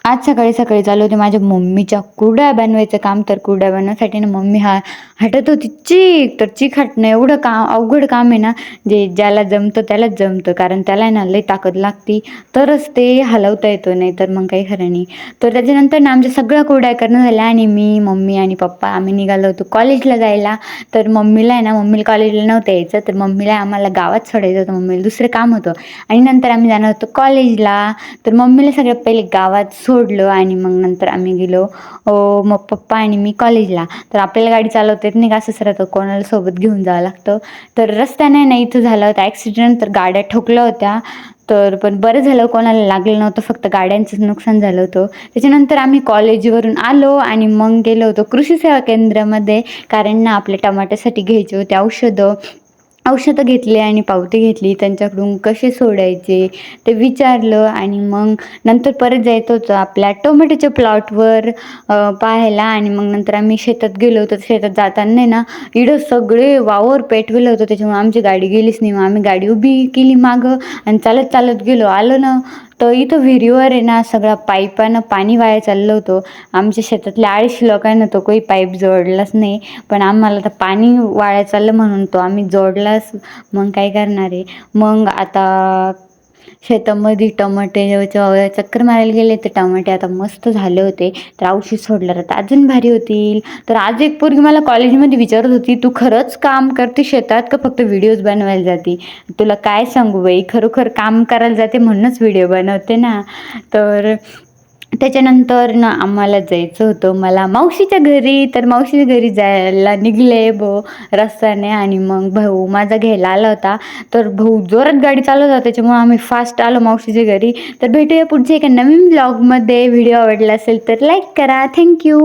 आज सकाळी सकाळी चालू होते माझ्या मम्मीच्या कुरड्या बनवायचं काम. तर कुरड्या बनवण्यासाठी ना मम्मी हटत होती चीक. तर चीक हटणं एवढं काम अवघड काम आहे ना, जे ज्याला जमतं त्यालाच जमतं. कारण त्याला आहे ना लई ताकद लागती, तरच ते हलवता येतो, नाही तर मग काही खरं नाही. तर त्याच्यानंतर ना आमच्या सगळ्या कुरड्या करणं झाल्या आणि मी, मम्मी आणि पप्पा आम्ही निघालो होतो कॉलेजला जायला. तर मम्मीला आहे ना, मम्मीला कॉलेजला नव्हतं यायचं, तर मम्मीला आम्हाला गावात सोडायचं होतं, मम्मीला दुसरं काम होतं. आणि नंतर आम्ही जाणार होतो कॉलेजला. तर मम्मीला सगळ्यात पहिले गावात सोडलं आणि मग नंतर आम्ही गेलो मग पप्पा आणि मी कॉलेजला. तर आपल्याला गाडी चालवता येत नाही का, असंच राहतं, कोणाला सोबत घेऊन जावं लागतं. तर रस्त्याने ना इथं झालं होतं ॲक्सिडेंट, तर गाड्या ठोकल्या होत्या. तर पण बरं झालं, कोणाला लागलं नव्हतं, फक्त गाड्यांचंच नुकसान झालं होतं. त्याच्यानंतर आम्ही कॉलेजवरून आलो आणि मग गेलो होतो कृषी सेवा केंद्रामध्ये. कारण ना आपल्या टमाट्यासाठी घ्यायचे होते औषधं घेतले आणि पावती घेतली त्यांच्याकडून, कसे सोडायचे ते विचारलं. आणि मग नंतर परत जायचं होतं आपल्या टोमॅटोच्या प्लॉटवर पाहायला. आणि मग नंतर आम्ही शेतात गेलो होतो. शेतात जाताना ना इकडं सगळे वावर पेटविलं होतं, त्याच्यामुळे आमची गाडी गेलीच नाही. मग आम्ही गाडी उभी केली मागं आणि चालत चालत गेलो. आलो ना तर इथं विहिरीवर आहे ना सगळ्या पाईपानं पाणी वाया चाललं होतं. आमच्या शेतातल्या 250 लोकांना तो काही पाईप जोडलाच नाही, पण आम्हाला तर पाणी वाया चाललं म्हणून तो आम्ही जोडलाच. मग काय करणार आहे. मग आता शेतामध्ये टमाटे चक्कर मारायला गेले, तर टमाटे आता मस्त झाले होते. तर औषध सोडलं तर अजून भारी होतील. तर आज एक पोरगी मला कॉलेजमध्ये विचारत होती, तू खरंच काम करते शेतात का फक्त व्हिडिओज बनवायला जाते? तुला काय सांगू बाई, खरोखर काम करायला जाते म्हणूनच व्हिडिओ बनवते ना. तर त्याच्यानंतर ना आम्हाला जायचं होतं मला मावशीच्या घरी. तर मावशीच्या घरी जायला निघले रस्त्याने. आणि मग भाऊ माझा घ्यायला आला होता. तर भाऊ जोरात गाडी चालवत होता, त्याच्यामुळे आम्ही फास्ट आलो मावशीच्या घरी. तर भेटूया पुढच्या एका नवीन ब्लॉगमध्ये. व्हिडिओ आवडला असेल तर लाईक करा. थँक्यू.